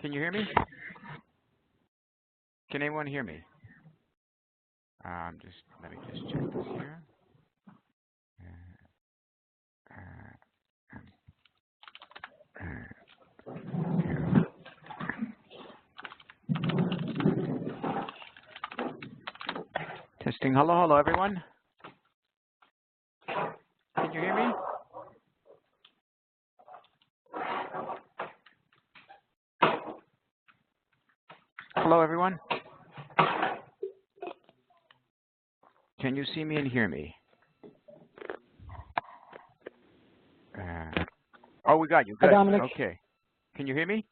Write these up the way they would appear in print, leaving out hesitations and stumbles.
Can you hear me? Can anyone hear me? Let me just check this here. Testing. Hello, everyone. Can you hear me? Hello, everyone. Can you see me and hear me? Oh, we got you. Good. Hi, Dominik. Okay. Can you hear me?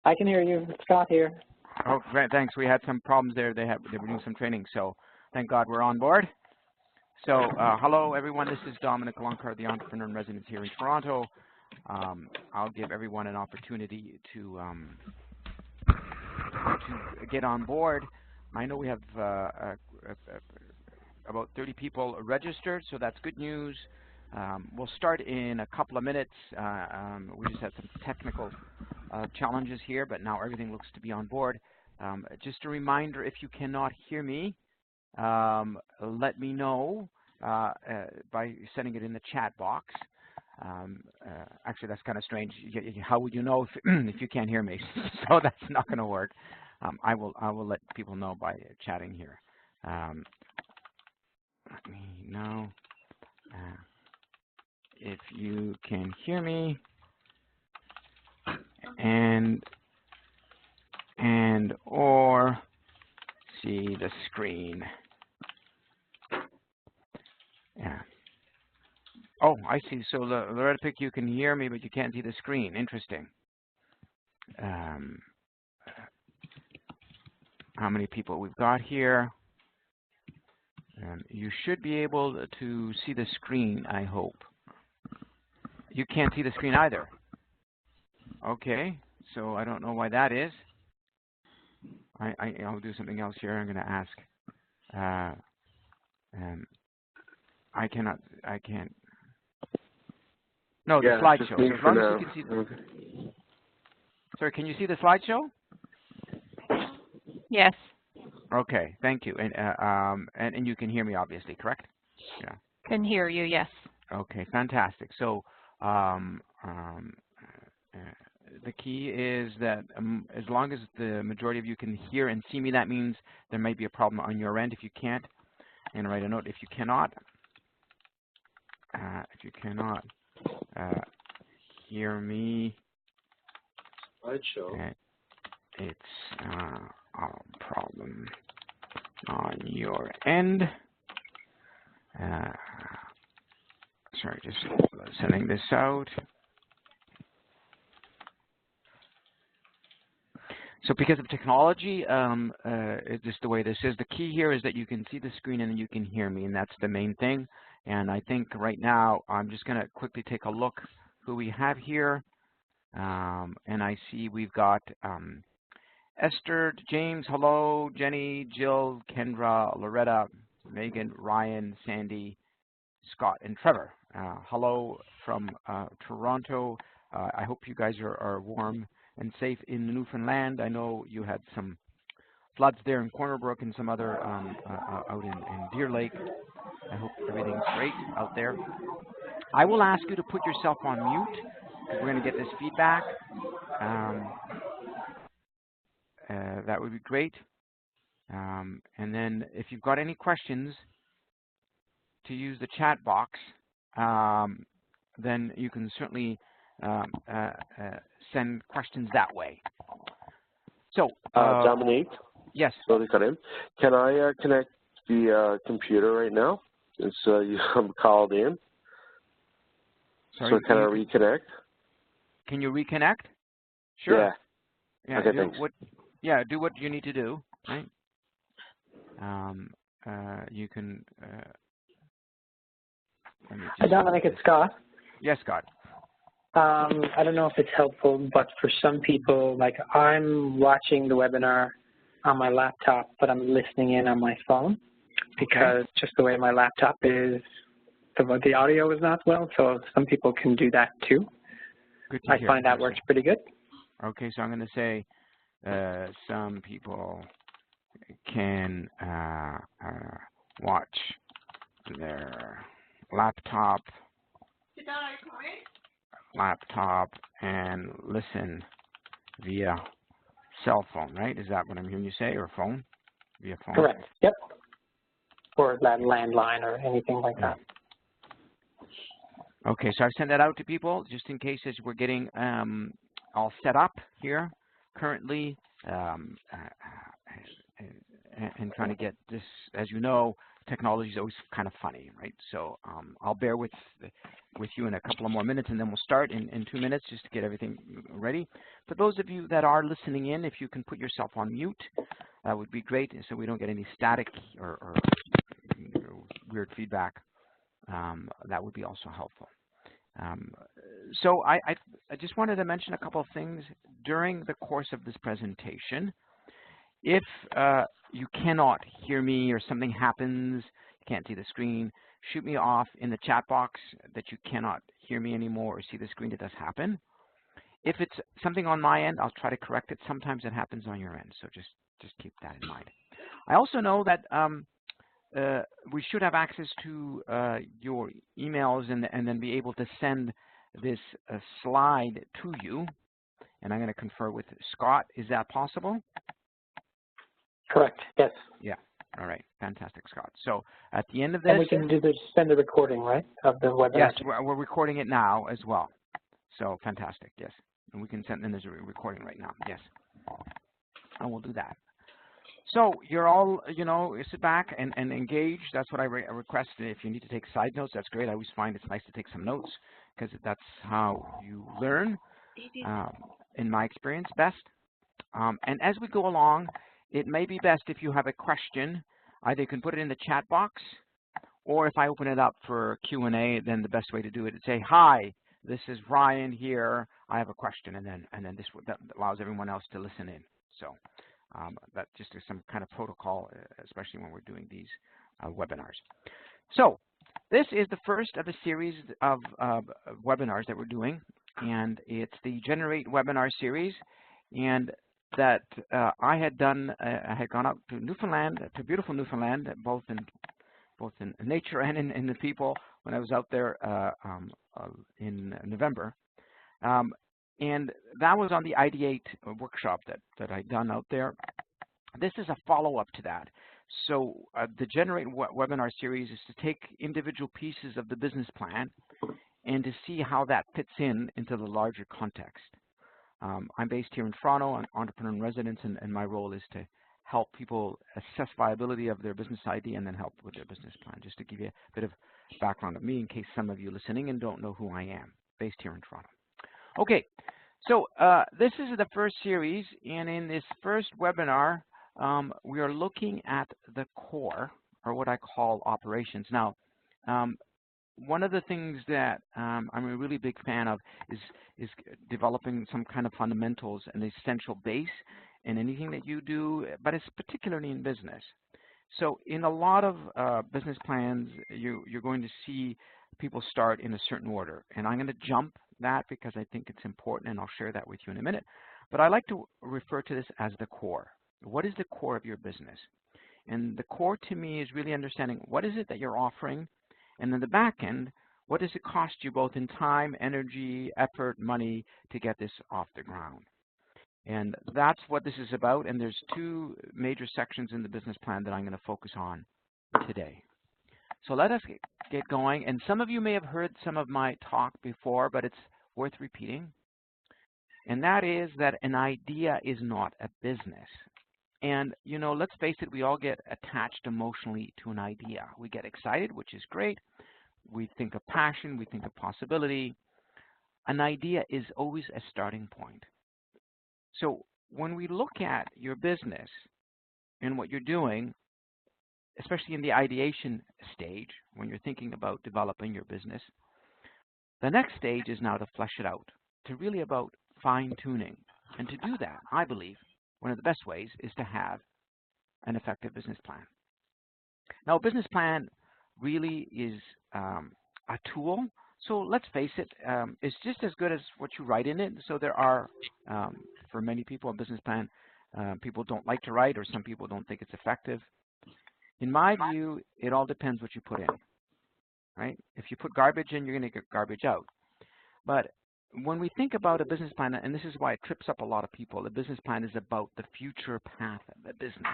I can hear you. It's Scott here. Oh, great. Thanks. We had some problems there. They were doing some training, so thank God we're on board. So, hello, everyone. This is Dominik Loncar, the entrepreneur in residence here in Toronto. I'll give everyone an opportunity to get on board. I know we have about 30 people registered, so that's good news. We'll start in a couple of minutes. We just had some technical challenges here, but now everything looks to be on board. Just a reminder, if you cannot hear me, let me know by sending it in the chat box. Actually, that's kind of strange. How would you know if you can't hear me? So that's not going to work. I will let people know by chatting here. Let me know if you can hear me and or see the screen. Yeah. Oh, I see. So Loretta Pick, you can hear me, but you can't see the screen. Interesting. How many people we've got here? You should be able to see the screen, I hope. You can't see the screen either. Okay, so I don't know why that is. I'll do something else here. I'm going to ask. I can't. No, the slideshow. So as long as you can see sorry, can you see the slideshow? Yes. Okay, thank you. And you can hear me, obviously, correct? Yeah. Can hear you, yes. Okay, fantastic. So the key is that as long as the majority of you can hear and see me, that means there might be a problem on your end. If you can't, and write a note. If you cannot hear me, slideshow. It's a problem on your end. Sorry, just sending this out. So because of technology, it's just the way this is. The key here is that you can see the screen and you can hear me, and that's the main thing. And I think right now I'm just going to quickly take a look who we have here. And I see we've got Esther, James, hello, Jenny, Jill, Kendra, Loretta, Megan, Ryan, Sandy, Scott, and Trevor. Hello from Toronto. I hope you guys are warm and safe in Newfoundland. I know you had some floods there in Corner Brook and some other out in Deer Lake. I hope everything's great out there. I will ask you to put yourself on mute because we're going to get this feedback. That would be great. And then if you've got any questions, to use the chat box, then you can certainly send questions that way. So, Dominik? Yes. Sorry, Karim. Can I connect the computer right now? It's I'm called in. Sorry, so can I reconnect? Can you reconnect? Sure. Yeah. Yeah. Okay, thanks. Do what you need to do. Right. You can. Hi, Dominik. It's Scott. Yes, Scott. I don't know if it's helpful, but for some people, like I'm watching the webinar on my laptop, but I'm listening in on my phone because just the way my laptop is, the audio is not well, so some people can do that too. Good to hear. I find that works pretty good. Okay, so I'm going to say some people can watch their laptop and listen via cell phone, right? Is that what I'm hearing you say, or phone? Via phone? Correct. Yep. Or that landline or anything like that. Okay, so I've sent that out to people just in case as we're getting all set up here currently and trying to get this, as you know, technology is always kind of funny, right? So I'll bear with you in a couple of more minutes, and then we'll start in 2 minutes just to get everything ready. For those of you that are listening in, if you can put yourself on mute, that would be great, so we don't get any static or weird feedback. That would be also helpful. So I just wanted to mention a couple of things during the course of this presentation. If you cannot hear me or something happens, you can't see the screen, shoot me off in the chat box that you cannot hear me anymore or see the screen. It does happen. If it's something on my end, I'll try to correct it. Sometimes it happens on your end, so just keep that in mind. I also know that we should have access to your emails and then be able to send this slide to you. And I'm going to confer with Scott. Is that possible? Correct. Yes. Yeah. All right. Fantastic, Scott. So at the end of this, and we can send the recording, right, of the webinar. Yes, we're recording it now as well. So fantastic. Yes, and we can send in as a recording right now. Yes, and we'll do that. So you're all, sit back and engage. That's what I request. If you need to take side notes, that's great. I always find it's nice to take some notes because that's how you learn, in my experience, best. And as we go along, it may be best if you have a question, either you can put it in the chat box, or if I open it up for Q&A, then the best way to do it is say, "Hi, this is Ryan here. I have a question," and then that allows everyone else to listen in. So that just is some kind of protocol, especially when we're doing these webinars. So this is the first of a series of webinars that we're doing, and it's the Generate Webinar series, and that I had done. I had gone out to Newfoundland, to beautiful Newfoundland, both in nature and in the people when I was out there in November. And that was on the Ideate workshop that I'd done out there. This is a follow-up to that. So the Generate Webinar series is to take individual pieces of the business plan and to see how that fits into the larger context. I'm based here in Toronto. I'm an entrepreneur in residence, and my role is to help people assess viability of their business idea and then help with their business plan, just to give you a bit of background of me in case some of you listening and don't know who I am, based here in Toronto. Okay, so this is the first series, and in this first webinar, we are looking at the core, or what I call operations. Now, one of the things that I'm a really big fan of is developing some kind of fundamentals and essential base in anything that you do, but it's particularly in business. So in a lot of business plans, you're going to see people start in a certain order, and I'm going to jump that because I think it's important, and I'll share that with you in a minute. But I like to refer to this as the core. What is the core of your business? And the core to me is really understanding what is it that you're offering, and then the back end, what does it cost you both in time, energy, effort, money to get this off the ground? And that's what this is about, and there's two major sections in the business plan that I'm going to focus on today. So let us get going, and some of you may have heard some of my talk before, but it's worth repeating, and that is that an idea is not a business. And, let's face it, we all get attached emotionally to an idea. We get excited, which is great. We think of passion. We think of possibility. An idea is always a starting point. So when we look at your business and what you're doing, especially in the ideation stage, when you're thinking about developing your business, the next stage is now to flesh it out, to really about fine-tuning. And to do that, I believe, one of the best ways is to have an effective business plan. Now, a business plan really is a tool So let's face it, it's just as good as what you write in it. So there are, for many people, a business plan, people don't like to write, or some people don't think it's effective. In my view, it all depends what you put in, right? If you put garbage in, you're going to get garbage out. But when we think about a business plan, and this is why it trips up a lot of people, a business plan is about the future path of the business.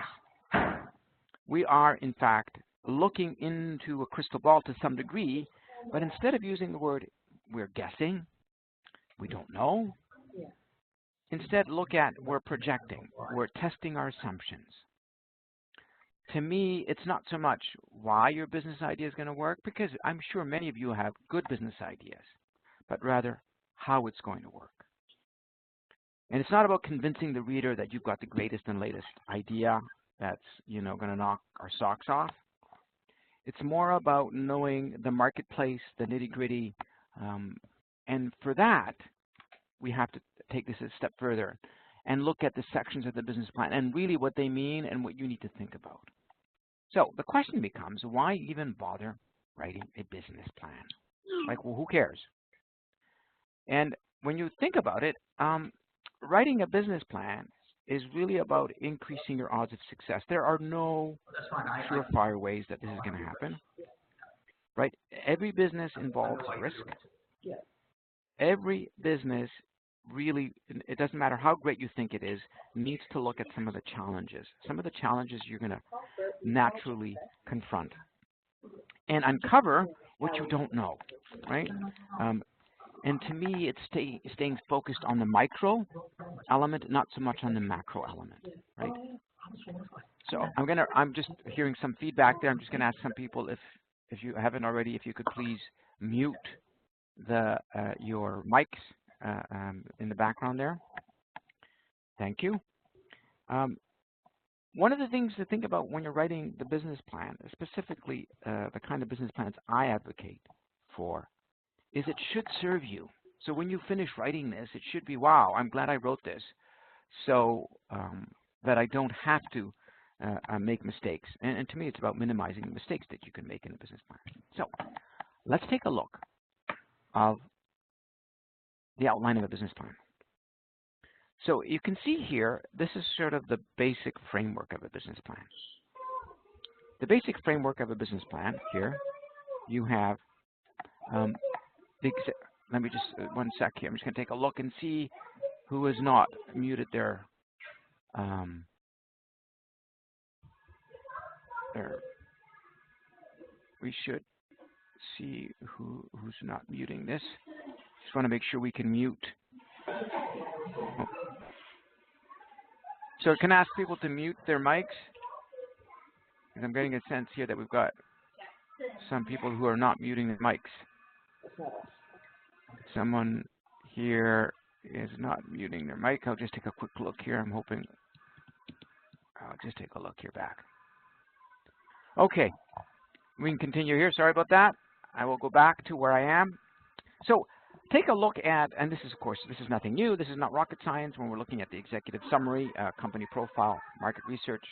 We are, in fact, looking into a crystal ball to some degree, but instead of using the word we're guessing, we don't know, instead look at we're projecting, we're testing our assumptions. To me, it's not so much why your business idea is going to work, because I'm sure many of you have good business ideas, but rather how it's going to work. And it's not about convincing the reader that you've got the greatest and latest idea that's, you know, going to knock our socks off. It's more about knowing the marketplace, the nitty-gritty, and for that, we have to take this a step further and look at the sections of the business plan and really what they mean and what you need to think about. So the question becomes, why even bother writing a business plan? Like, well, who cares? And when you think about it, writing a business plan is really about increasing your odds of success. There are no surefire ways that this is going to happen, right? Every business involves risk. Every business really, it doesn't matter how great you think it is, needs to look at some of the challenges. Some of the challenges you're going to naturally confront and uncover what you don't know, right? And to me, it's staying focused on the micro element, not so much on the macro element, right? So I'm just hearing some feedback there. I'm just going to ask some people, if you haven't already, if you could please mute your mics in the background there. Thank you. One of the things to think about when you're writing the business plan, specifically the kind of business plans I advocate for, is it should serve you. So when you finish writing this, it should be, wow, I'm glad I wrote this, so that I don't have to make mistakes. And to me, it's about minimizing the mistakes that you can make in a business plan. So let's take a look of the outline of a business plan. So you can see here, this is sort of the basic framework of a business plan. The basic framework of a business plan here, you have, let me just, 1 sec here, I'm just going to take a look and see who has not muted their, we should see who's not muting this. Just want to make sure we can mute. Oh. So can I ask people to mute their mics? Because I'm getting a sense here that we've got some people who are not muting their mics. Someone here is not muting their mic. I'll just take a quick look here. I'm hoping. I'll just take a look here back. Okay, we can continue here. Sorry about that. I will go back to where I am. So take a look at, and this is, of course, this is nothing new. This is not rocket science when we're looking at the executive summary, company profile, market research,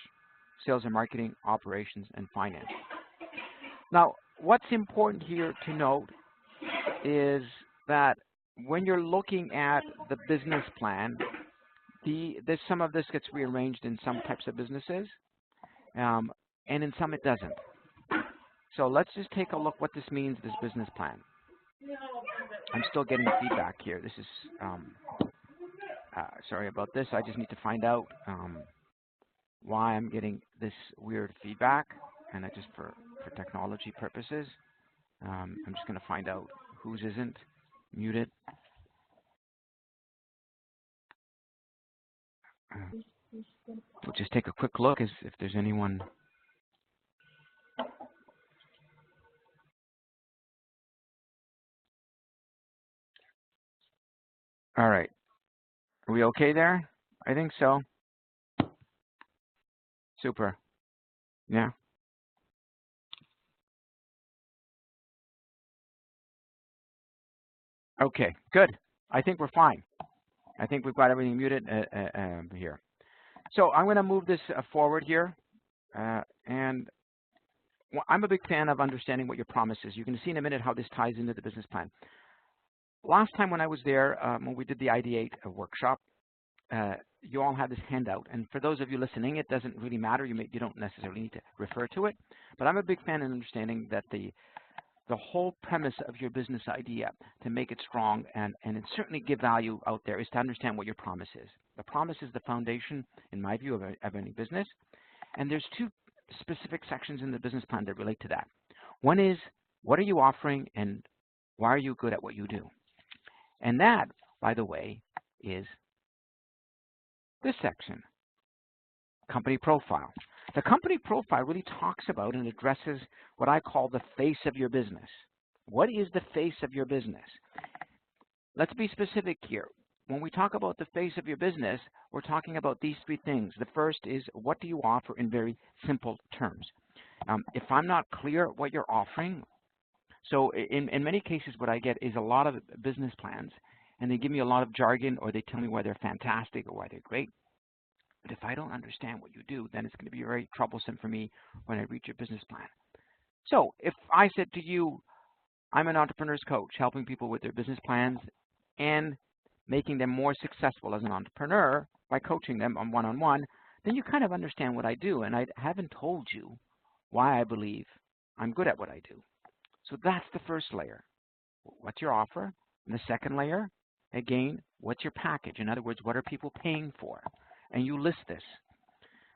sales and marketing, operations, and finance. Now, what's important here to note is that when you're looking at the business plan, some of this gets rearranged in some types of businesses, and in some it doesn't. So let's just take a look what this means, this business plan. I'm still getting feedback here. This is, sorry about this. I just need to find out why I'm getting this weird feedback, and I just for technology purposes. I'm just going to find out whose isn't muted. We'll just take a quick look as if there's anyone. All right. Are we okay there? I think so. Super. Yeah. Okay, good. I think we're fine. I think we've got everything muted here. So I'm going to move this forward here. And I'm a big fan of understanding what your promise is. You're going to see in a minute how this ties into the business plan. Last time when I was there, when we did the Ideate workshop, you all had this handout. And for those of you listening, it doesn't really matter. You don't necessarily need to refer to it. But I'm a big fan in understanding that the whole premise of your business idea, to make it strong and certainly give value out there, is to understand what your promise is. The promise is the foundation, in my view, of any business. And there's two specific sections in the business plan that relate to that. One is, what are you offering and why are you good at what you do? And that, by the way, is this section, company profile. The company profile really talks about and addresses what I call the face of your business. What is the face of your business? Let's be specific here. When we talk about the face of your business, we're talking about these three things. The first is, what do you offer in very simple terms? If I'm not clear what you're offering, so in many cases what I get is a lot of business plans, and they give me a lot of jargon, or they tell me why they're fantastic or why they're great. But if I don't understand what you do, then it's going to be very troublesome for me when I read your business plan. So if I said to you, I'm an entrepreneur's coach, helping people with their business plans and making them more successful as an entrepreneur by coaching them on one-on-one, then you kind of understand what I do. And I haven't told you why I believe I'm good at what I do. So that's the first layer. What's your offer? And the second layer, again, what's your package? In other words, what are people paying for? And you list this.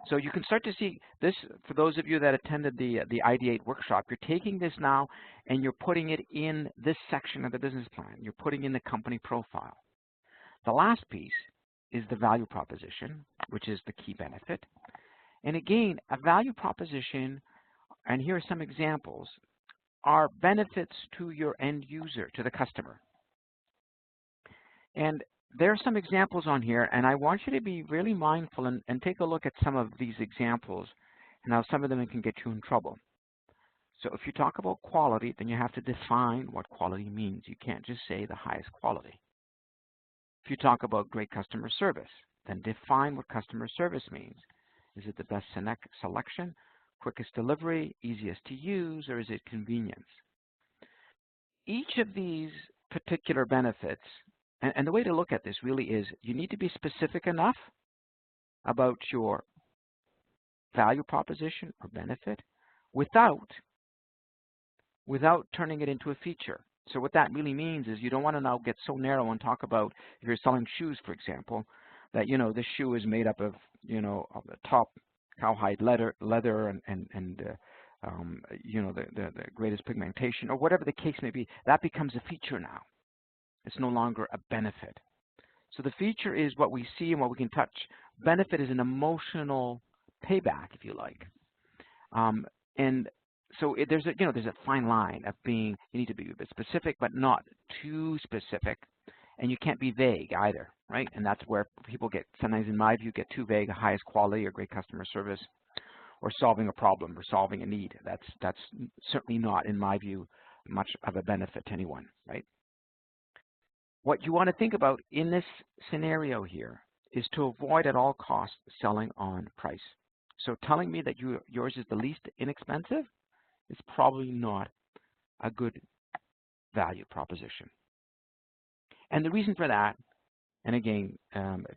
So you can start to see this, for those of you that attended the Ideate workshop, you're taking this now and you're putting it in this section of the business plan. You're putting in the company profile. The last piece is the value proposition, which is the key benefit. And again, a value proposition, and here are some examples, are benefits to your end user, to the customer. And there are some examples on here, and I want you to be really mindful and take a look at some of these examples and how some of them can get you in trouble. So if you talk about quality, then you have to define what quality means. You can't just say the highest quality. If you talk about great customer service, then define what customer service means. Is it the best selection, quickest delivery, easiest to use, or is it convenience? Each of these particular benefits, and the way to look at this really is, you need to be specific enough about your value proposition or benefit without turning it into a feature. So what that really means is, you don't want to now get so narrow and talk about, if you're selling shoes, for example, that, this shoe is made up of, of the top cowhide leather and the greatest pigmentation, or whatever the case may be. That becomes a feature now. It's no longer a benefit. So the feature is what we see and what we can touch. Benefit is an emotional payback, if you like. And so there's a fine line of being, you need to be a bit specific, but not too specific. And you can't be vague either, right? And that's where people get, sometimes in my view, get too vague, highest quality or great customer service, or solving a problem or solving a need. That's certainly not, in my view, much of a benefit to anyone, right? What you want to think about in this scenario here is to avoid at all costs selling on price. So telling me that yours is the least inexpensive is probably not a good value proposition. And the reason for that, and again,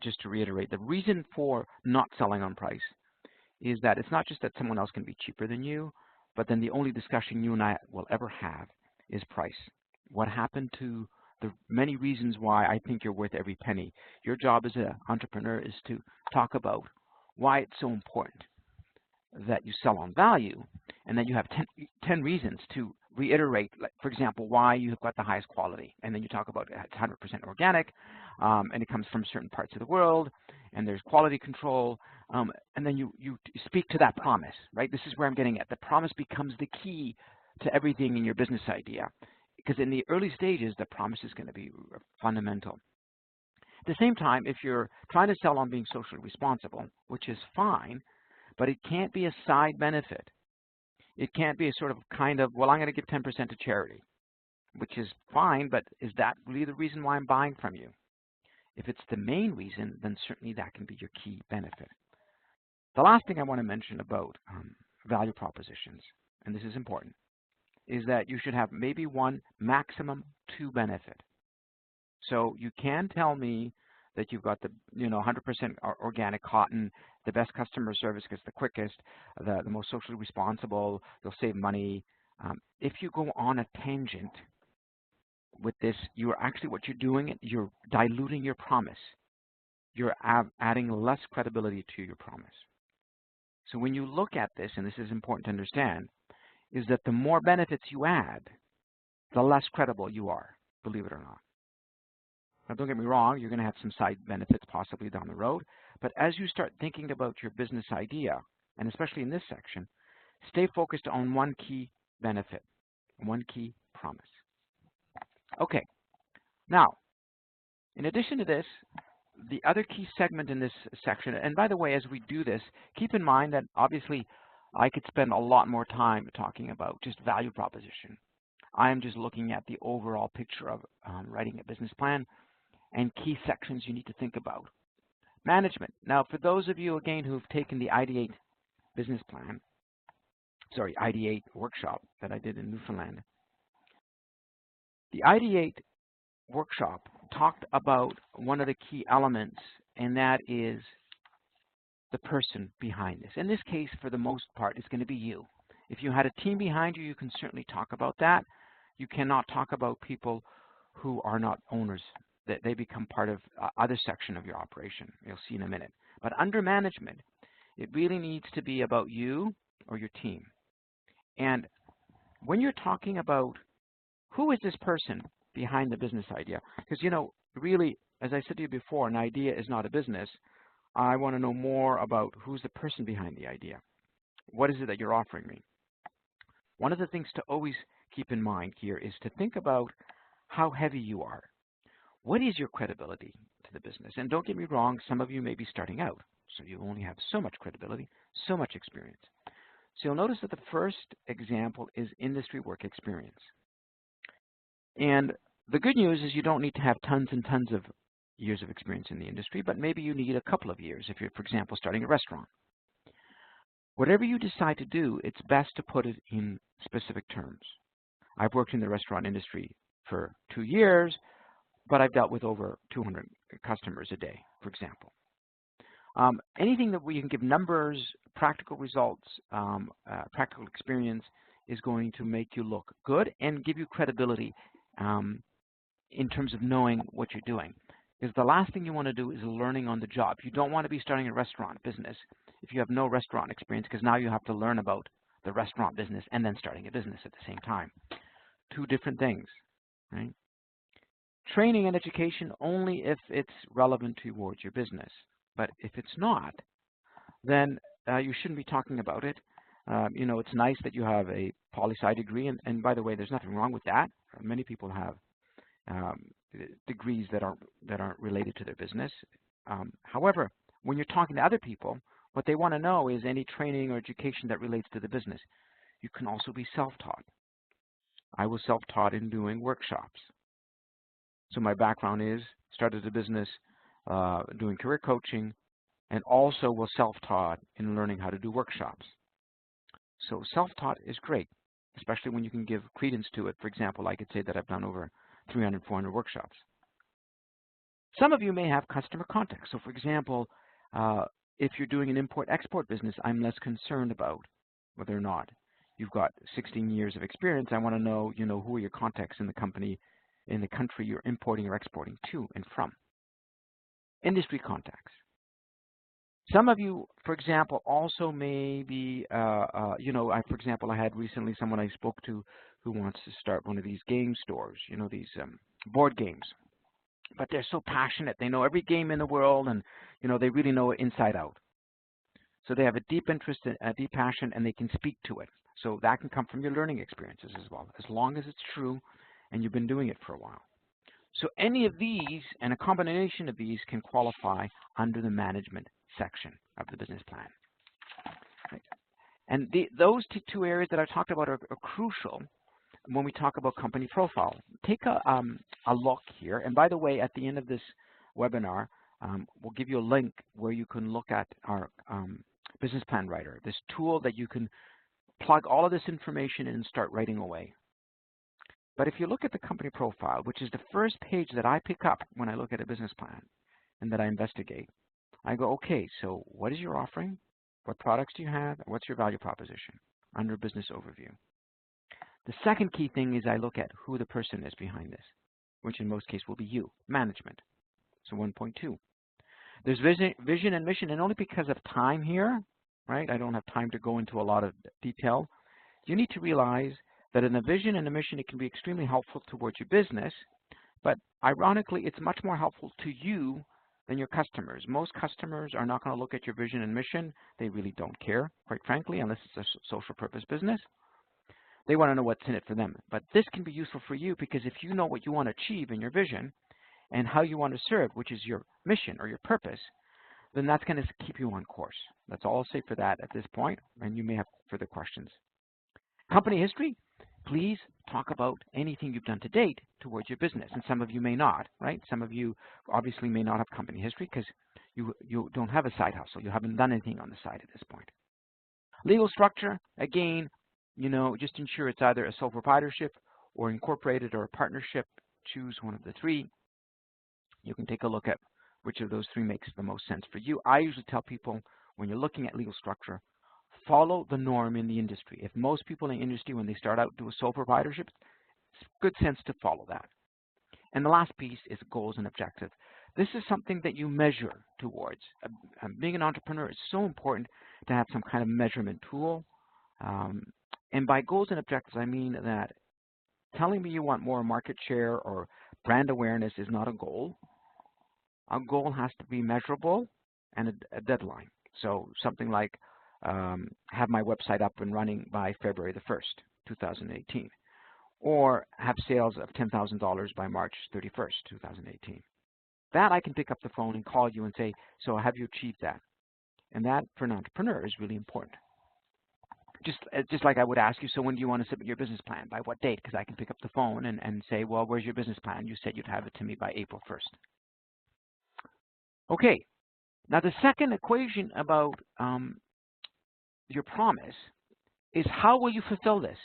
just to reiterate, the reason for not selling on price is that it's not just that someone else can be cheaper than you, but then the only discussion you and I will ever have is price. What happened to the many reasons why I think you're worth every penny? Your job as an entrepreneur is to talk about why it's so important that you sell on value, and then you have 10 reasons to reiterate, like, for example, why you've got the highest quality. And then you talk about it's 100% organic, and it comes from certain parts of the world, and there's quality control, and then you speak to that promise, right? This is where I'm getting at. The promise becomes the key to everything in your business idea, because in the early stages, the promise is going to be fundamental. At the same time, if you're trying to sell on being socially responsible, which is fine, but it can't be a side benefit. It can't be a sort of kind of, well, I'm going to give 10% to charity, which is fine, but is that really the reason why I'm buying from you? If it's the main reason, then certainly that can be your key benefit. The last thing I want to mention about value propositions and this is important, is that you should have maybe one, maximum two benefit. So you can tell me that you've got the 100% organic cotton, the best customer service gets the quickest, the most socially responsible, you'll save money. If you go on a tangent with this, you're actually, what you're doing, you're diluting your promise. You're adding less credibility to your promise. So when you look at this, and this is important to understand, is that the more benefits you add, the less credible you are, believe it or not. Now, don't get me wrong, you're going to have some side benefits possibly down the road, but as you start thinking about your business idea, and especially in this section, stay focused on one key benefit, one key promise. Okay, now, in addition to this, the other key segment in this section, and by the way, as we do this, keep in mind that obviously I could spend a lot more time talking about just value proposition. I am just looking at the overall picture of writing a business plan and key sections you need to think about. Management. Now, for those of you, again, who've taken the Ideate business plan, sorry, Ideate workshop that I did in Newfoundland, the Ideate workshop talked about one of the key elements, and that is the person behind this. In this case, for the most part, it's going to be you. If you had a team behind you, you can certainly talk about that. You cannot talk about people who are not owners, that they become part of other section of your operation. You'll see in a minute. But under management, it really needs to be about you or your team. And when you're talking about who is this person behind the business idea, because, really, as I said to you before, an idea is not a business. I want to know more about who's the person behind the idea. What is it that you're offering me? One of the things to always keep in mind here is to think about how heavy you are. What is your credibility to the business? And don't get me wrong, some of you may be starting out, so you only have so much credibility, so much experience. So you'll notice that the first example is industry work experience. And the good news is you don't need to have tons and tons of years of experience in the industry, but maybe you need a couple of years if you're, for example, starting a restaurant. Whatever you decide to do, it's best to put it in specific terms. I've worked in the restaurant industry for 2 years, but I've dealt with over 200 customers a day, for example. Anything that we can give numbers, practical results, practical experience is going to make you look good and give you credibility in terms of knowing what you're doing. Because the last thing you want to do is learning on the job. You don't want to be starting a restaurant business if you have no restaurant experience, because now you have to learn about the restaurant business and then starting a business at the same time. Two different things, right? Training and education only if it's relevant towards your business. But if it's not, then you shouldn't be talking about it. It's nice that you have a poli-sci degree, and by the way, there's nothing wrong with that. Many people have degrees that aren't related to their business. However, when you're talking to other people, what they want to know is any training or education that relates to the business. You can also be self-taught. I was self-taught in doing workshops. So my background is started a business doing career coaching, and also was self-taught in learning how to do workshops. So self-taught is great, especially when you can give credence to it. For example, I could say that I've done over 300, 400 workshops. Some of you may have customer contacts. So for example, if you're doing an import-export business, I'm less concerned about whether or not you've got 16 years of experience. I want to know, who are your contacts in the company, in the country you're importing or exporting to and from. Industry contacts. Some of you, for example, also may be, for example, I had recently someone I spoke to who wants to start one of these game stores, these board games. But they're so passionate. They know every game in the world, and, they really know it inside out. So they have a deep interest, a deep passion, and they can speak to it. So that can come from your learning experiences as well, as long as it's true and you've been doing it for a while. So any of these and a combination of these can qualify under the management section of the business plan. Right. And those two areas that I talked about are crucial when we talk about company profile. Take a look here. And by the way, at the end of this webinar, we'll give you a link where you can look at our business plan writer, this tool that you can plug all of this information in and start writing away. But if you look at the company profile, which is the first page that I pick up when I look at a business plan and that I investigate, I go, okay, so what is your offering? What products do you have? What's your value proposition under business overview? The second key thing is I look at who the person is behind this, which in most cases will be you, management. So 1.2. There's vision and mission, and only because of time here, right? I don't have time to go into a lot of detail. You need to realize that in a vision and a mission, it can be extremely helpful towards your business, but ironically, it's much more helpful to you than your customers. Most customers are not going to look at your vision and mission. They really don't care, quite frankly, unless it's a social purpose business. They want to know what's in it for them. But this can be useful for you because if you know what you want to achieve in your vision and how you want to serve, which is your mission or your purpose, then that's going to keep you on course. That's all I'll say for that at this point, and you may have further questions. Company history, please talk about anything you've done to date towards your business. And some of you may not, right? Some of you obviously may not have company history because you don't have a side hustle. You haven't done anything on the side at this point. Legal structure, again, just ensure it's either a sole proprietorship or incorporated or a partnership. Choose one of the three. You can take a look at which of those three makes the most sense for you. I usually tell people when you're looking at legal structure, follow the norm in the industry. If most people in the industry, when they start out, do a sole proprietorship, it's good sense to follow that. And the last piece is goals and objectives. This is something that you measure towards. Being an entrepreneur is so important to have some kind of measurement tool. And by goals and objectives, I mean that telling me you want more market share or brand awareness is not a goal. A goal has to be measurable and a deadline. So something like have my website up and running by February the 1st, 2018, or have sales of $10,000 by March 31st, 2018. That I can pick up the phone and call you and say, so have you achieved that? And that for an entrepreneur is really important. Just like I would ask you, so when do you want to submit your business plan? By what date? Because I can pick up the phone and say, well, where's your business plan? You said you'd have it to me by April 1st. Okay, now the second equation about your promise is how will you fulfill this?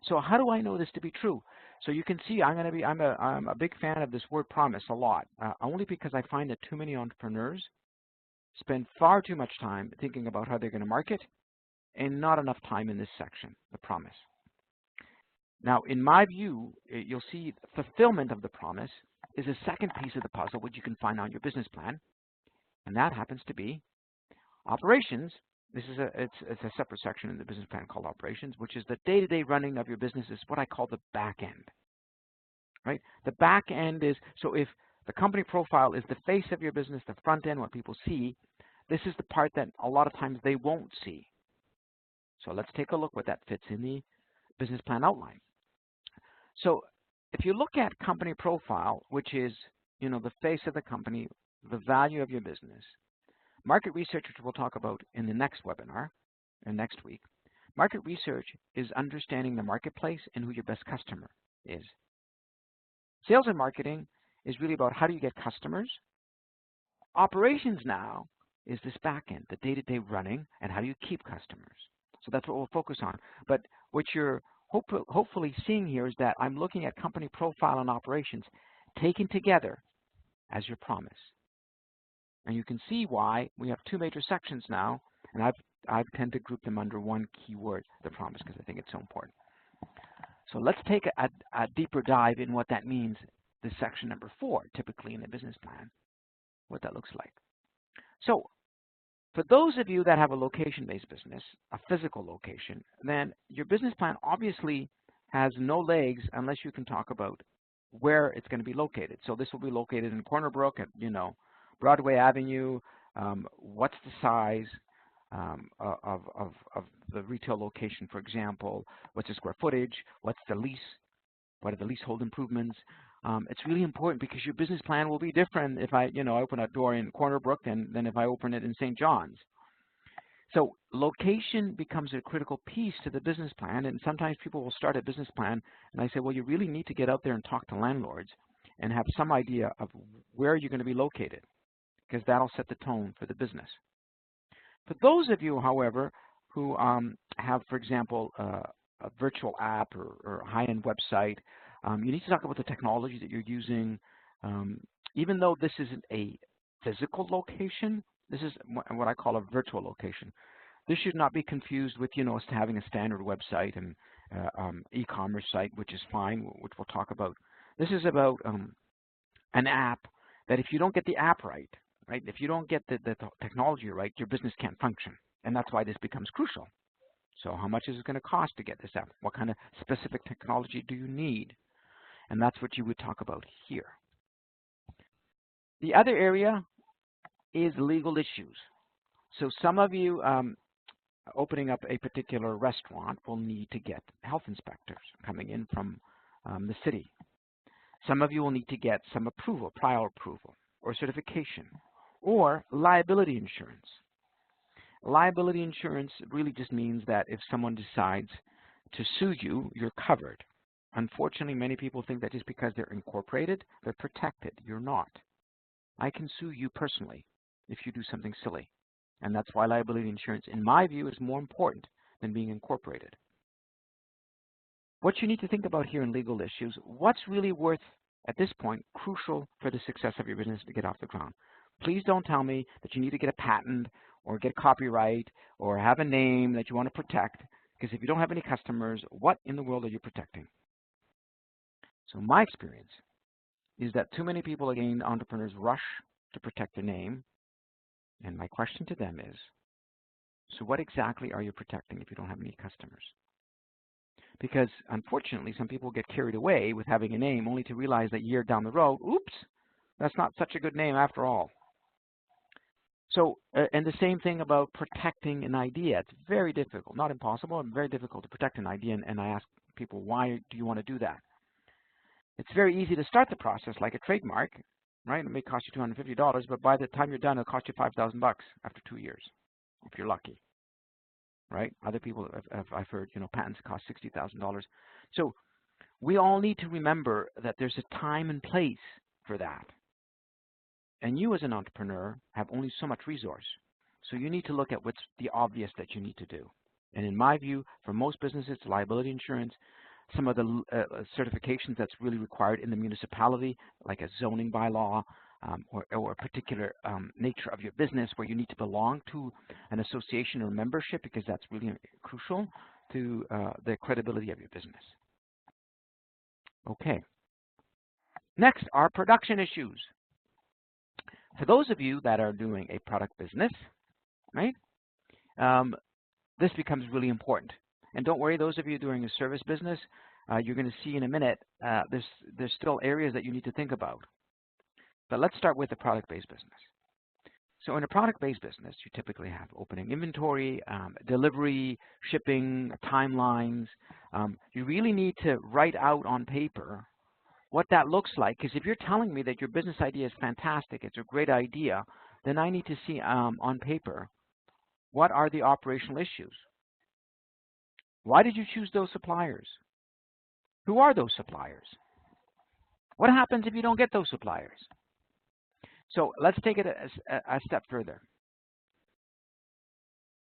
So how do I know this to be true? So you can see I'm a big fan of this word promise a lot, only because I find that too many entrepreneurs spend far too much time thinking about how they're going to market and not enough time in this section, the promise. Now, in my view, you'll see fulfillment of the promise is a second piece of the puzzle, which you can find on your business plan, and that happens to be operations. This is it's a separate section in the business plan called operations, which is the day-to-day running of your business. Is what I call the back end, right? The back end is, so if the company profile is the face of your business, the front end, what people see, this is the part that a lot of times they won't see. So let's take a look what that fits in the business plan outline. So if you look at company profile, which is, the face of the company, the value of your business, market research, which we'll talk about in the next webinar and next week. Market research is understanding the marketplace and who your best customer is. Sales and marketing is really about how do you get customers. Operations now is this back end, the day-to-day running, and how do you keep customers. So that's what we'll focus on. But what you're hopefully seeing here is that I'm looking at company profile and operations taken together as your promise. And you can see why we have two major sections now, and I've tend to group them under one keyword, the promise, because I think it's so important. So let's take a deeper dive in what that means, this section number 4, typically in a business plan, what that looks like. So for those of you that have a location-based business, a physical location, then your business plan obviously has no legs unless you can talk about where it's going to be located. So this will be located in Corner Brook at, Broadway Avenue. What's the size of the retail location, for example? What's the square footage? What's the lease? What are the leasehold improvements? It's really important because your business plan will be different if I open a door in Corner Brook than if I open it in St. John's. So location becomes a critical piece to the business plan, and sometimes people will start a business plan, and I say, well, you really need to get out there and talk to landlords and have some idea of where you're going to be located, because that'll set the tone for the business. For those of you, however, who have, for example, a virtual app or a high-end website. You need to talk about the technology that you're using. Even though this isn't a physical location, this is what I call a virtual location. This should not be confused with, you know, having a standard website and e-commerce site, which is fine, which we'll talk about. This is about an app that if you don't get the app right, if you don't get the technology right, your business can't function. And that's why this becomes crucial. So how much is it going to cost to get this app? What kind of specific technology do you need? And that's what you would talk about here. The other area is legal issues. So some of you opening up a particular restaurant will need to get health inspectors coming in from the city. Some of you will need to get some approval, prior approval, or certification, or liability insurance. Liability insurance really just means that if someone decides to sue you, you're covered. Unfortunately, many people think that just because they're incorporated, they're protected. You're not. I can sue you personally if you do something silly. And that's why liability insurance, in my view, is more important than being incorporated. What you need to think about here in legal issues, what's really worth, at this point, crucial for the success of your business to get off the ground. Please don't tell me that you need to get a patent or get copyright or have a name that you want to protect, because if you don't have any customers, what in the world are you protecting? So my experience is that too many people, again, entrepreneurs, rush to protect their name. And my question to them is, so what exactly are you protecting if you don't have any customers? Because unfortunately, some people get carried away with having a name only to realize that a year down the road, oops, that's not such a good name after all. So, and the same thing about protecting an idea. It's very difficult, not impossible, but very difficult to protect an idea. And I ask people, why do you want to do that? It's very easy to start the process like a trademark, right? It may cost you $250, but by the time you're done, it'll cost you $5,000 after 2 years, if you're lucky, right? Other people, I've heard, you know, patents cost $60,000. So we all need to remember that there's a time and place for that. And you as an entrepreneur have only so much resource. So you need to look at what's the obvious that you need to do. And in my view, for most businesses, liability insurance, some of the certifications that's really required in the municipality, like a zoning bylaw or a particular nature of your business where you need to belong to an association or membership, because that's really crucial to the credibility of your business. Okay. Next are production issues. For those of you that are doing a product business, right, this becomes really important. And don't worry, those of you doing a service business, you're going to see in a minute, there's still areas that you need to think about. But let's start with the product-based business. So in a product-based business, you typically have opening inventory, delivery, shipping, timelines. You really need to write out on paper what that looks like, because if you're telling me that your business idea is fantastic, it's a great idea, then I need to see on paper what are the operational issues. Why did you choose those suppliers? Who are those suppliers? What happens if you don't get those suppliers? So let's take it a step further.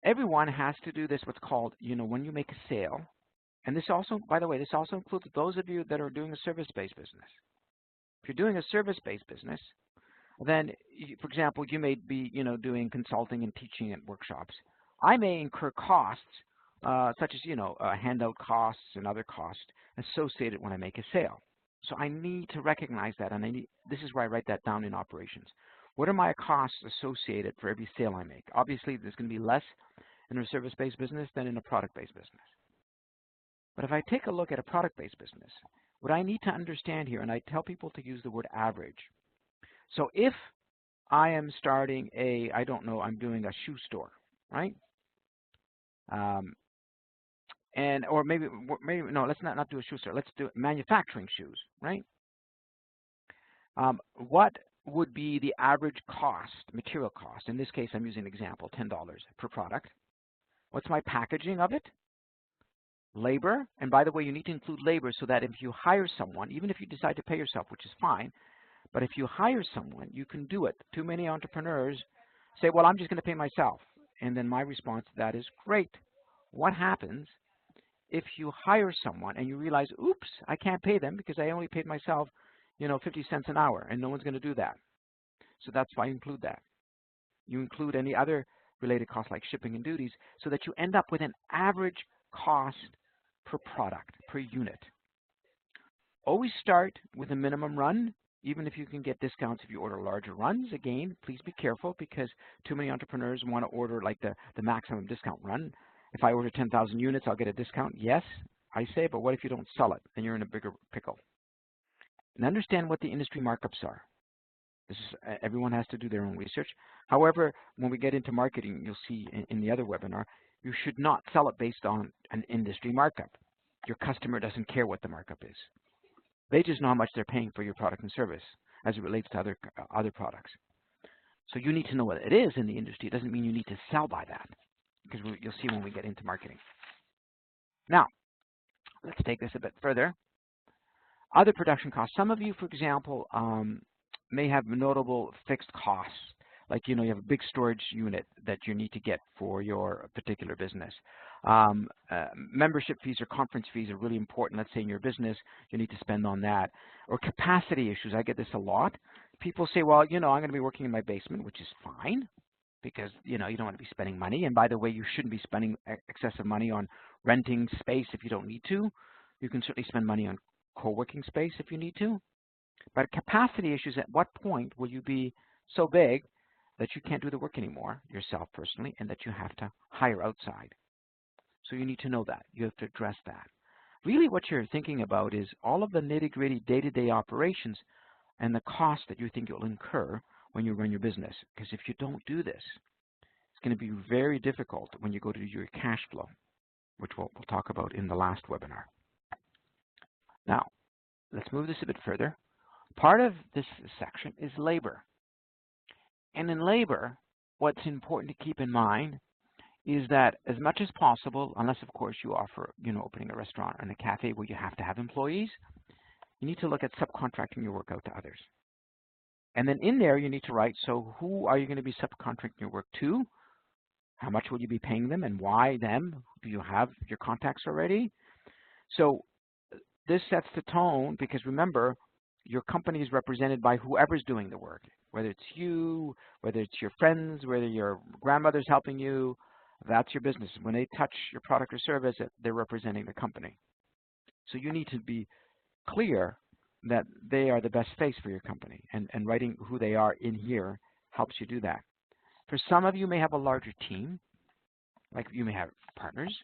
Everyone has to do this, what's called, you know, when you make a sale. And this also, by the way, this also includes those of you that are doing a service-based business. If you're doing a service-based business, then, for example, you may be, you know, doing consulting and teaching at workshops. I may incur costs, such as, you know, handout costs and other costs associated when I make a sale. So I need to recognize that, and this is where I write that down in operations. What are my costs associated for every sale I make? Obviously, there's going to be less in a service-based business than in a product-based business. But if I take a look at a product-based business, what I need to understand here, and I tell people to use the word average. So if I am starting a, I don't know, I'm doing a shoe store, right? Or maybe no, let's not do a shoe store. Let's do manufacturing shoes, right? What would be the average cost, material cost? In this case, I'm using an example, $10 per product. What's my packaging of it? Labor, and by the way, you need to include labor so that if you hire someone, even if you decide to pay yourself, which is fine, but if you hire someone, you can do it. Too many entrepreneurs say, well, I'm just going to pay myself. And then my response to that is, great. what happens if you hire someone and you realize, oops, I can't pay them because I only paid myself, 50 cents an hour, and no one's going to do that. So that's why you include that. You include any other related costs like shipping and duties so that you end up with an average cost per product, per unit. Always start with a minimum run, even if you can get discounts if you order larger runs. Again, please be careful because too many entrepreneurs want to order like the maximum discount run. If I order 10,000 units, I'll get a discount. Yes, I say, but what if you don't sell it? Then you're in a bigger pickle. And understand what the industry markups are. This is, everyone has to do their own research. However, when we get into marketing, you'll see in the other webinar, you should not sell it based on an industry markup. Your customer doesn't care what the markup is. They just know how much they're paying for your product and service as it relates to other products. So you need to know what it is in the industry. It doesn't mean you need to sell by that, because you'll see when we get into marketing. Now, let's take this a bit further. Other production costs. Some of you, for example, may have notable fixed costs. Like, you have a big storage unit that you need to get for your particular business. Membership fees or conference fees are really important. Let's say in your business, you need to spend on that. Or capacity issues. I get this a lot. People say, well, I'm going to be working in my basement, which is fine because, you don't want to be spending money. And by the way, you shouldn't be spending excessive money on renting space if you don't need to. You can certainly spend money on co-working space if you need to. But capacity issues, at what point will you be so big that you can't do the work anymore yourself personally and that you have to hire outside? So you need to know that. You have to address that. Really what you're thinking about is all of the nitty-gritty day-to-day operations and the cost that you think you'll incur when you run your business. Because if you don't do this, it's going to be very difficult when you go to do your cash flow, which we'll talk about in the last webinar. Now, let's move this a bit further. Part of this section is labor. And in labor, what's important to keep in mind is that as much as possible, unless of course you offer, opening a restaurant and a cafe where you have to have employees, you need to look at subcontracting your work out to others. And then in there, you need to write, so who are you going to be subcontracting your work to? How much will you be paying them and why them? Do you have your contacts already? So this sets the tone because remember, your company is represented by whoever's doing the work, whether it's you, whether it's your friends, whether your grandmother's helping you, that's your business. When they touch your product or service, they're representing the company. So you need to be clear that they are the best face for your company, and writing who they are in here helps you do that. For some of you may have a larger team, like you may have partners,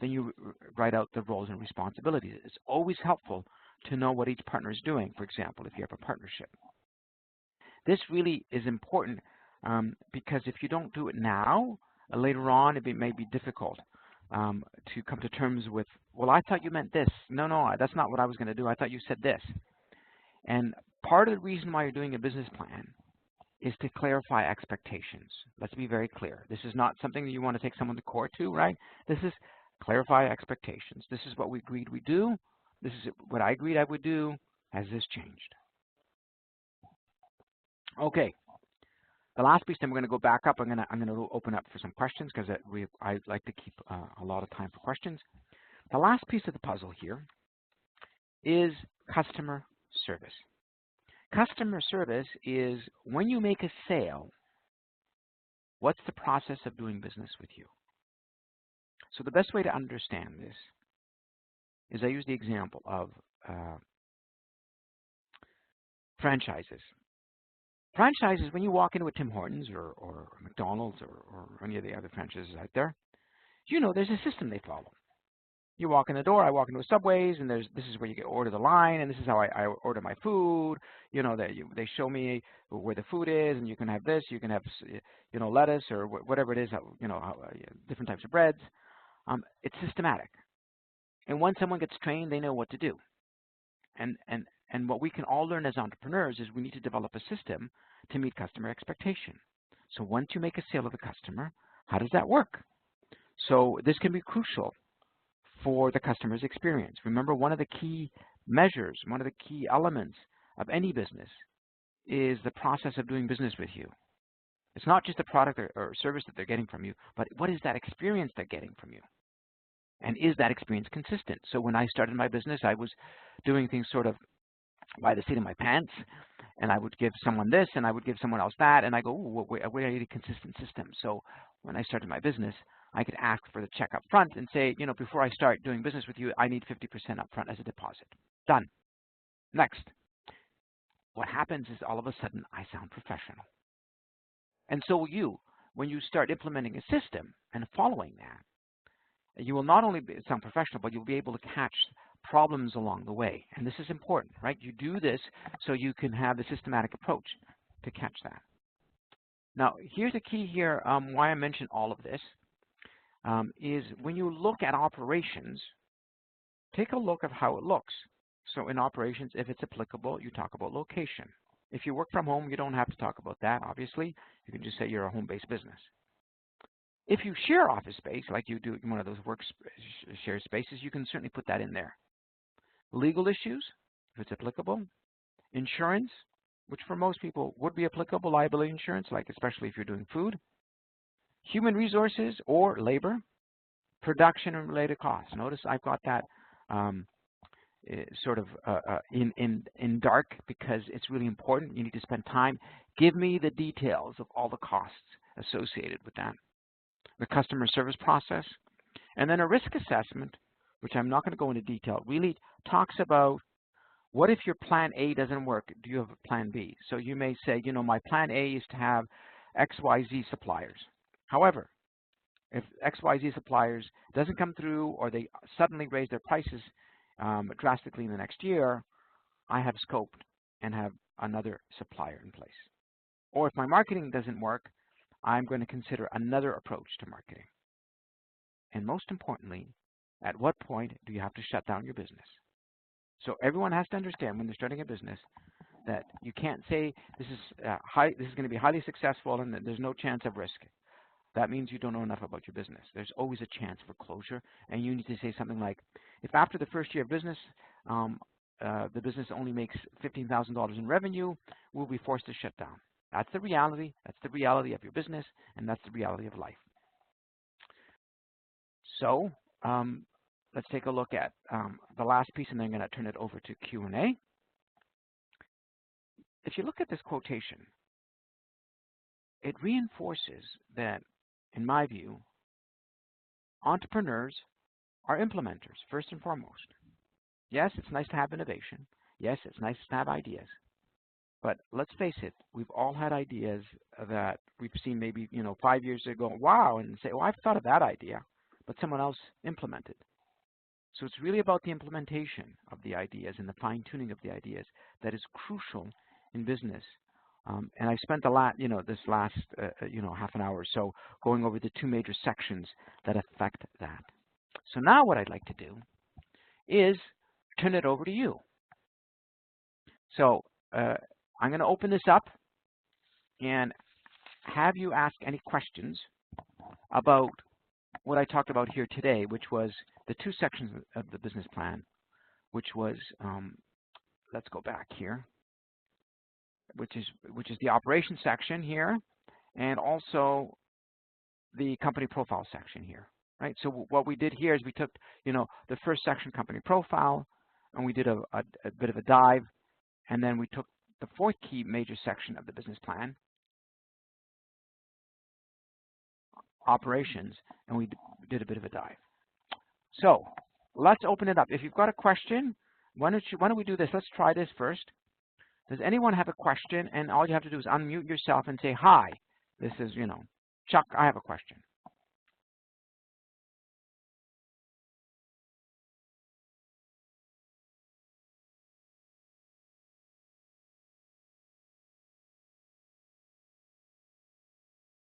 then you write out the roles and responsibilities. It's always helpful to know what each partner is doing, for example, if you have a partnership. This really is important because if you don't do it now, later on it may be difficult to come to terms with, well, I thought you meant this. No, that's not what I was going to do. I thought you said this. And part of the reason why you're doing a business plan is to clarify expectations. Let's be very clear. This is not something that you want to take someone to court to, right? This is clarify expectations. This is what we agreed we do. This is what I agreed I would do. Has this changed? Okay. The last piece, then we're going to go back up. I'm going to open up for some questions because I like to keep a lot of time for questions. The last piece of the puzzle here is customer service. Customer service is when you make a sale, what's the process of doing business with you? So the best way to understand this is I use the example of franchises. Franchises, when you walk into a Tim Hortons or McDonald's or any of the other franchises out there, there's a system they follow. You walk in the door, I walk into a Subways, and this is where you get order the line, and this is how I order my food. They show me where the food is, and you can have this, you can have, lettuce or whatever it is, different types of breads. It's systematic. And once someone gets trained, they know what to do. And what we can all learn as entrepreneurs is we need to develop a system to meet customer expectation. So once you make a sale of a customer, how does that work? So this can be crucial for the customer's experience. Remember, one of the key measures, one of the key elements of any business is the process of doing business with you. It's not just the product or service that they're getting from you, but what is that experience they're getting from you? And is that experience consistent? So when I started my business, I was doing things sort of by the seat of my pants, and I would give someone this, and I would give someone else that, and I go, ooh, we need a consistent system. So when I started my business, I could ask for the check up front and say, you know, before I start doing business with you, I need 50% up front as a deposit. Done. Next. What happens is all of a sudden I sound professional. And so will you. When you start implementing a system and following that, you will not only sound professional, but you'll be able to catch problems along the way. And this is important, right? You do this so you can have a systematic approach to catch that. Now, here's the key here, why I mention all of this, is when you look at operations, take a look at how it looks. So in operations, if it's applicable, you talk about location. If you work from home, you don't have to talk about that, obviously. You can just say you're a home-based business. If you share office space, like you do in one of those work share spaces, you can certainly put that in there. Legal issues, if it's applicable. Insurance, which for most people would be applicable, liability insurance, like especially if you're doing food. Human resources or labor. Production and related costs. Notice I've got that sort of in dark because it's really important. You need to spend time. Give me the details of all the costs associated with that. The customer service process, and then a risk assessment, which I'm not going to go into detail, really talks about what if your plan A doesn't work? Do you have a plan B? So you may say, you know, my plan A is to have XYZ suppliers. However, if XYZ suppliers doesn't come through or they suddenly raise their prices drastically in the next year, I have scoped and have another supplier in place. Or if my marketing doesn't work, I'm going to consider another approach to marketing. And most importantly, at what point do you have to shut down your business? So everyone has to understand when they're starting a business that you can't say this is going to be highly successful and that there's no chance of risk. That means you don't know enough about your business. There's always a chance for closure, and you need to say something like, if after the first year of business, the business only makes $15,000 in revenue, we'll be forced to shut down. That's the reality. That's the reality of your business, and that's the reality of life. So let's take a look at the last piece, and then I'm going to turn it over to Q&A. If you look at this quotation, it reinforces that, in my view, entrepreneurs are implementers, first and foremost. Yes, it's nice to have innovation. Yes, it's nice to have ideas. But let's face it, we've all had ideas that we've seen maybe 5 years ago, wow, and say, oh, I've thought of that idea, but someone else implemented. So it's really about the implementation of the ideas and the fine-tuning of the ideas that is crucial in business. And I spent this last half an hour or so going over the two major sections that affect that. So now what I'd like to do is turn it over to you. So I'm going to open this up and have you ask any questions about what I talked about here today, which was the two sections of the business plan, which was, let's go back here, which is the operations section here, and also the company profile section here, right? So what we did here is we took, the first section, company profile, and we did a bit of a dive, and then we took the fourth key major section of the business plan, operations, and we did a bit of a dive. So let's open it up. If you've got a question, why don't we do this? Let's try this first. Does anyone have a question? And all you have to do is unmute yourself and say, hi, this is, Chuck, I have a question.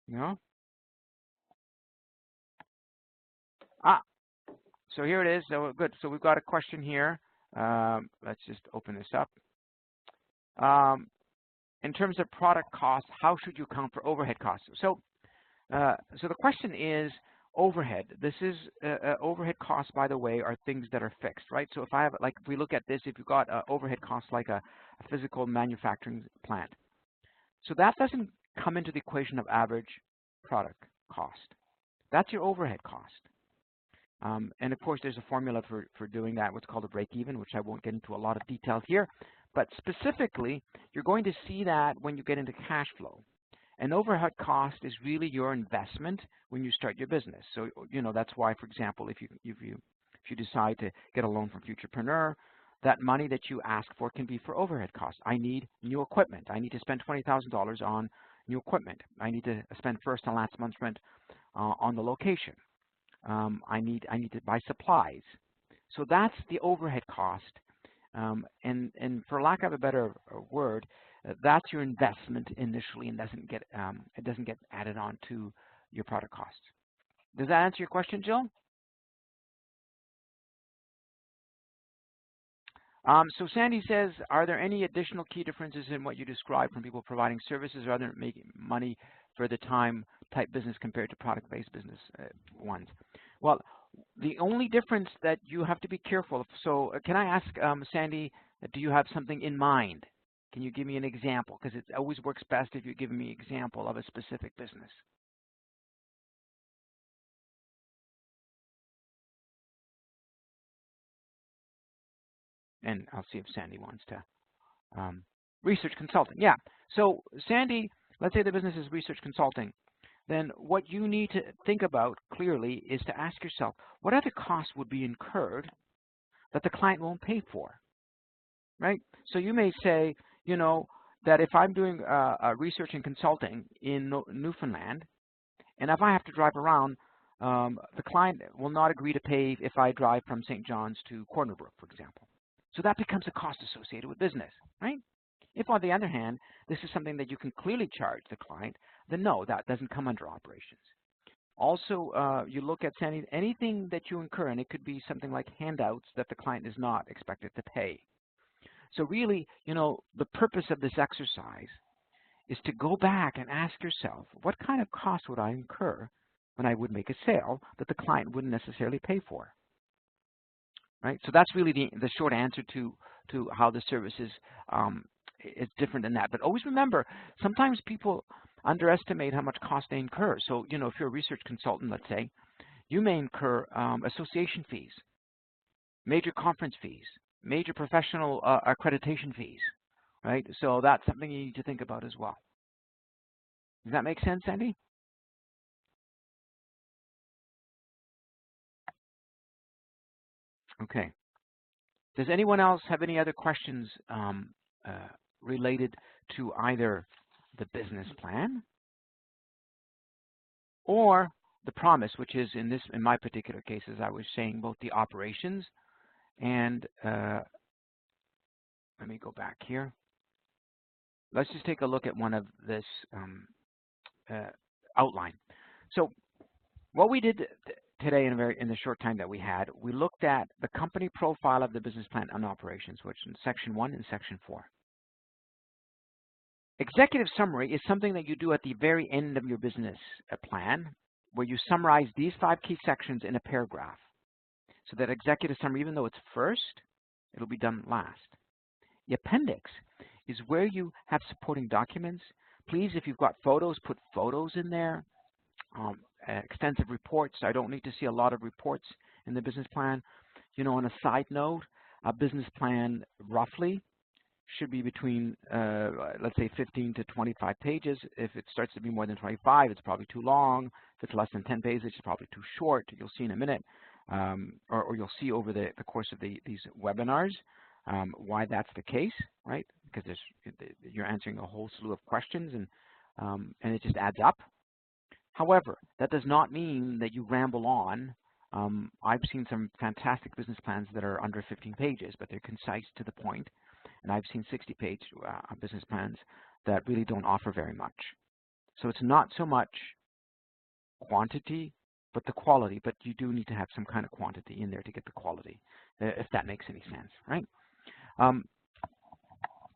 No? So here it is. So good. So we've got a question here. Let's just open this up. In terms of product cost, how should you account for overhead costs? So the question is overhead. This is overhead costs, by the way, are things that are fixed, right? So if I have, if we look at this, if you've got overhead costs like a physical manufacturing plant, so that doesn't come into the equation of average product cost. That's your overhead cost. And of course, there's a formula for doing that, what's called a break-even, which I won't get into a lot of details here. But specifically, you're going to see that when you get into cash flow. An overhead cost is really your investment when you start your business. So, you know, that's why, for example, if you decide to get a loan from Futurpreneur, that money that you ask for can be for overhead costs. I need new equipment. I need to spend $20,000 on new equipment. I need to spend first and last month's rent on the location. I need to buy supplies. So that's the overhead cost. And for lack of a better word, that's your investment initially, and it doesn't get added on to your product costs. Does that answer your question, Jill? So Sandy says, are there any additional key differences in what you described from people providing services rather than making money for the time type business compared to product-based business ones? Well, the only difference that you have to be careful of, so can I ask Sandy, do you have something in mind? Can you give me an example? Because it always works best if you give me an example of a specific business. And I'll see if Sandy wants to. Research consulting, yeah. So Sandy, let's say the business is research consulting. Then what you need to think about clearly is to ask yourself, what other costs would be incurred that the client won't pay for, right? So you may say, you know, that if I'm doing research and consulting in Newfoundland, and if I have to drive around, the client will not agree to pay if I drive from St. John's to Corner Brook, for example. So that becomes a cost associated with business, right? If, on the other hand, this is something that you can clearly charge the client, then no, that doesn't come under operations. Also, you look at anything that you incur, and it could be something like handouts that the client is not expected to pay. So really, you know, the purpose of this exercise is to go back and ask yourself, what kind of cost would I incur when I would make a sale that the client wouldn't necessarily pay for? Right? So that's really the short answer to how the service is different than that. But always remember, sometimes people underestimate how much cost they incur. So, you know, if you're a research consultant, let's say, you may incur association fees, major conference fees, major professional accreditation fees, right? So that's something you need to think about as well. Does that make sense, Sandy? Okay. Does anyone else have any other questions related to either the business plan or the promise, which is in my particular case, as I was saying, both the operations and let me go back here. Let's just take a look at one of this outline. So what we did today in the short time that we had, we looked at the company profile of the business plan and operations, which in section 1 and section 4. Executive summary is something that you do at the very end of your business plan, where you summarize these 5 key sections in a paragraph. So that executive summary, even though it's first, it'll be done last. The appendix is where you have supporting documents. Please, if you've got photos, put photos in there. Extensive reports. I don't need to see a lot of reports in the business plan. You know, on a side note, a business plan roughly should be between, let's say, 15 to 25 pages. If it starts to be more than 25, it's probably too long. If it's less than 10 pages, it's probably too short. You'll see in a minute, or you'll see over the course of these webinars why that's the case, right? Because you're answering a whole slew of questions, and it just adds up. However, that does not mean that you ramble on. I've seen some fantastic business plans that are under 15 pages, but they're concise to the point. And I've seen 60-page business plans that really don't offer very much. So it's not so much quantity, but the quality. But you do need to have some kind of quantity in there to get the quality, if that makes any sense, right?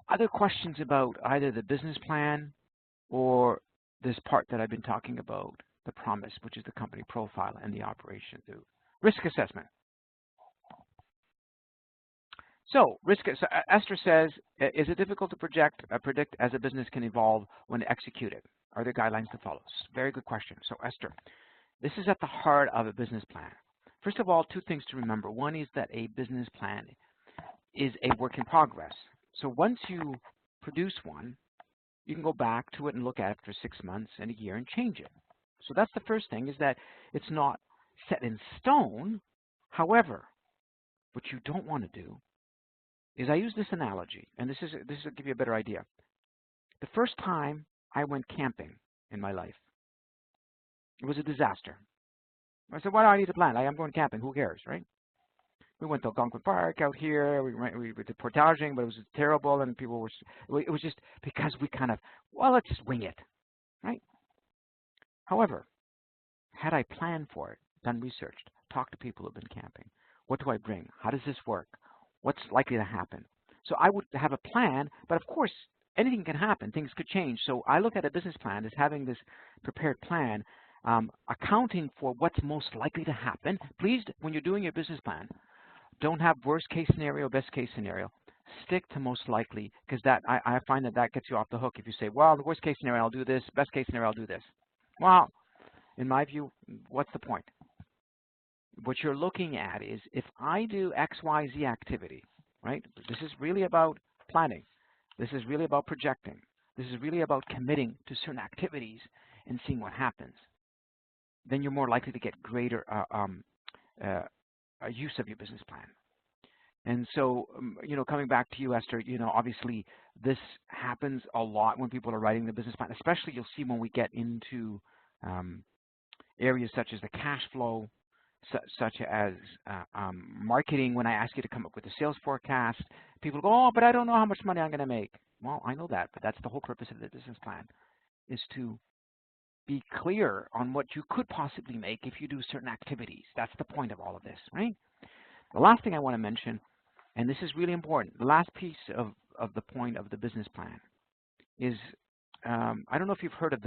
Other questions about either the business plan or this part that I've been talking about, the promise, which is the company profile and the operation, the risk assessment. So, Esther says, is it difficult to predict as a business can evolve when executed? Are there guidelines to follow? Very good question. So, Esther, this is at the heart of a business plan. First of all, two things to remember. One is that a business plan is a work in progress. So once you produce one, you can go back to it and look at it after 6 months and a year and change it. So that's the first thing, is that it's not set in stone. However, what you don't want to do is, I use this analogy, and this will give you a better idea. The first time I went camping in my life, it was a disaster. I said, why do I need a plan? I'm going camping. Who cares, right? We went to Algonquin Park out here. We did portaging, but it was terrible, and people were. It was just because we kind of, well, let's just wing it, right? However, had I planned for it, done research, talked to people who've been camping, what do I bring? How does this work? What's likely to happen? So I would have a plan, but of course, anything can happen. Things could change. So I look at a business plan as having this prepared plan, accounting for what's most likely to happen. Please, when you're doing your business plan, don't have worst case scenario, best case scenario. Stick to most likely, because I find that gets you off the hook. If you say, well, the worst case scenario, I'll do this. Best case scenario, I'll do this. Well, in my view, what's the point? What you're looking at is, if I do X, Y, Z activity, right? This is really about planning. This is really about projecting. This is really about committing to certain activities and seeing what happens. Then you're more likely to get greater use of your business plan. And so, coming back to you, Esther, obviously this happens a lot when people are writing the business plan, especially you'll see when we get into areas such as the cash flow, such as marketing. When I ask you to come up with a sales forecast, people go, oh, but I don't know how much money I'm going to make. Well, I know that, but that's the whole purpose of the business plan, is to be clear on what you could possibly make if you do certain activities. That's the point of all of this, right? The last thing I want to mention, and this is really important, the last piece of the point of the business plan is, I don't know if you've heard of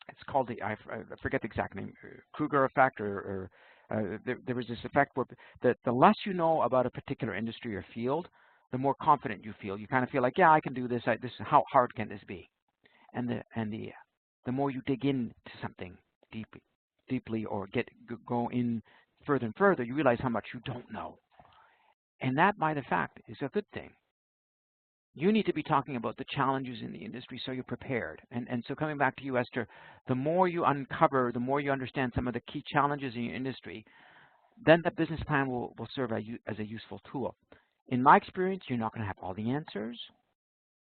it's called I forget the exact name, Kruger effect, or there was this effect where the less you know about a particular industry or field, the more confident you feel. You kind of feel like, yeah, I can do this. How hard can this be? And the more you dig into something deeply, or go in further and further, you realize how much you don't know. And that, by the fact, is a good thing. You need to be talking about the challenges in the industry so you're prepared. And so coming back to you, Esther, the more you uncover, the more you understand some of the key challenges in your industry, then the business plan will serve as a useful tool. In my experience, you're not going to have all the answers.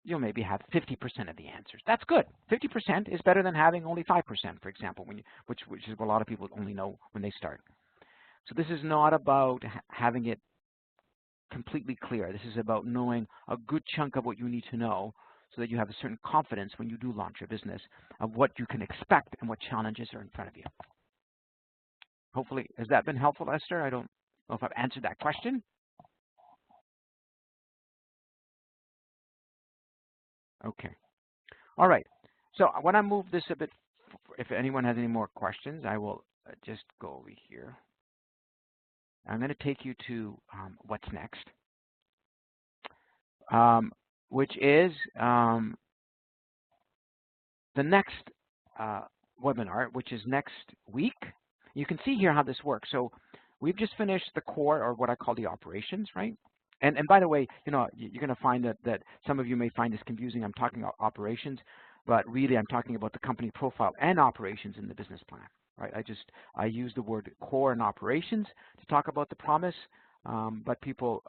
You'll maybe have 50% of the answers. That's good. 50% is better than having only 5%, for example, which is what a lot of people only know when they start. So this is not about having it completely clear. This is about knowing a good chunk of what you need to know so that you have a certain confidence when you do launch your business of what you can expect and what challenges are in front of you. Hopefully, has that been helpful, Esther? I don't know if I've answered that question. Okay. All right. So when I move this a bit, if anyone has any more questions, I will just go over here. I'm going to take you to what's next, which is the next webinar, which is next week. You can see here how this works. So we've just finished the core, or what I call the operations, right? And by the way, you're going to find that some of you may find this confusing. I'm talking about operations, but really I'm talking about the company profile and operations in the business plan. Right? I use the word core and operations to talk about the promise, but people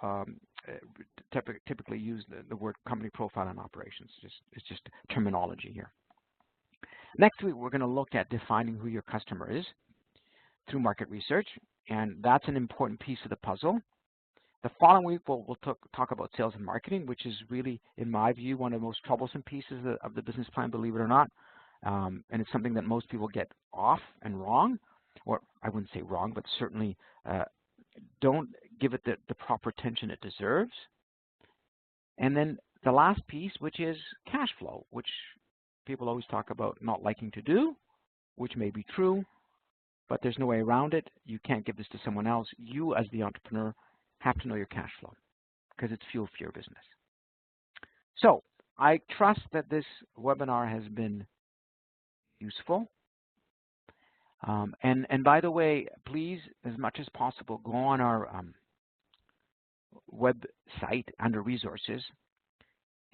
typically use the word company profile and operations. It's just terminology here. Next week, we're going to look at defining who your customer is through market research, and that's an important piece of the puzzle. The following week, we'll talk about sales and marketing, which is really, in my view, one of the most troublesome pieces of the business plan, believe it or not. And it's something that most people get off and wrong, or I wouldn't say wrong, but certainly don't give it the proper attention it deserves. And then the last piece, which is cash flow, which people always talk about not liking to do, which may be true, but there's no way around it. You can't give this to someone else. You, as the entrepreneur, have to know your cash flow because it's fuel for your business. So I trust that this webinar has been useful. And by the way, please, as much as possible, go on our website under resources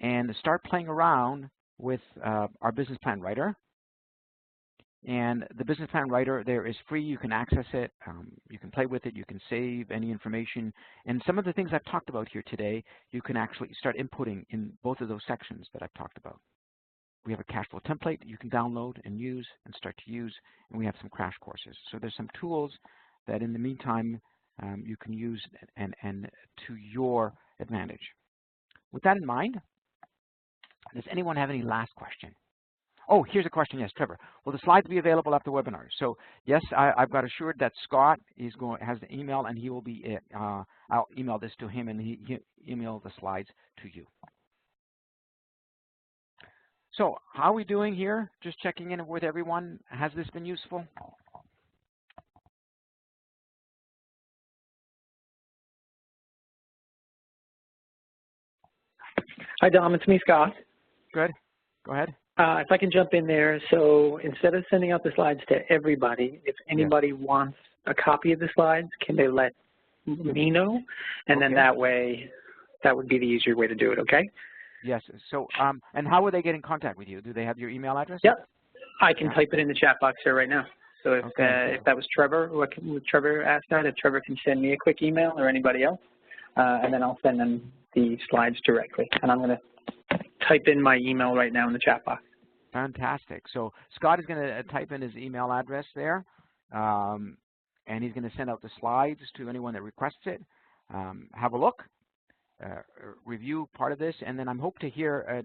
and start playing around with our business plan writer. And the business plan writer there is free. You can access it. You can play with it. You can save any information. And some of the things I've talked about here today, you can actually start inputting in both of those sections that I've talked about. We have a cash flow template you can download and use and start to use. And we have some crash courses. So there's some tools that in the meantime you can use and to your advantage. With that in mind, does anyone have any last question? Oh, here's a question. Yes, Trevor. Will the slides be available after the webinar? So yes, I've got assured that Scott has the email, and he will be. I'll email this to him, and he email the slides to you. So how are we doing here? Just checking in with everyone. Has this been useful? Hi, Dom. It's me, Scott. Good. Go ahead. If I can jump in there, so instead of sending out the slides to everybody, if anybody wants a copy of the slides, can they let me know? And then that way, that would be the easier way to do it, okay? Yes. So, and how would they get in contact with you? Do they have your email address? Yep. I can type it in the chat box here right now. So if, if that was Trevor, what Trevor asked that, if Trevor can send me a quick email or anybody else, and then I'll send them the slides directly. And I'm going to type in my email right now in the chat box. Fantastic. So Scott is going to type in his email address there, and he's going to send out the slides to anyone that requests it. Have a look, review part of this, and then I'm hope to hear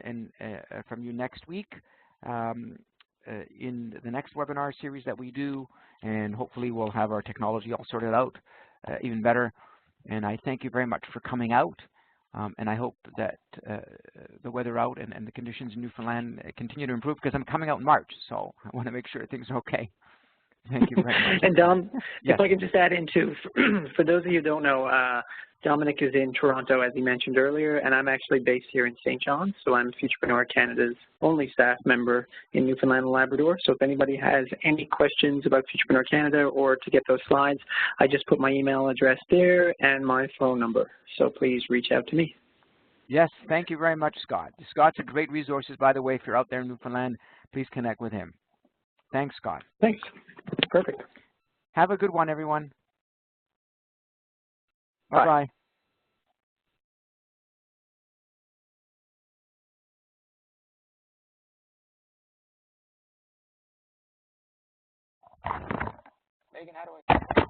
from you next week in the next webinar series that we do, and hopefully we'll have our technology all sorted out even better. And I thank you very much for coming out. And I hope that the weather out and the conditions in Newfoundland continue to improve, because I'm coming out in March, so I want to make sure things are okay. Thank you very much. And Dom, if I can just add in too, for those of you who don't know, Dominik is in Toronto, as he mentioned earlier, and I'm actually based here in St. John's, so I'm Futurpreneur Canada's only staff member in Newfoundland and Labrador. So if anybody has any questions about Futurpreneur Canada or to get those slides, I just put my email address there and my phone number. So please reach out to me. Yes, thank you very much, Scott. Scott's a great resource, by the way. If you're out there in Newfoundland, please connect with him. Thanks, Scott. Thanks. Perfect. Have a good one, everyone. Bye-bye. Megan, how do I...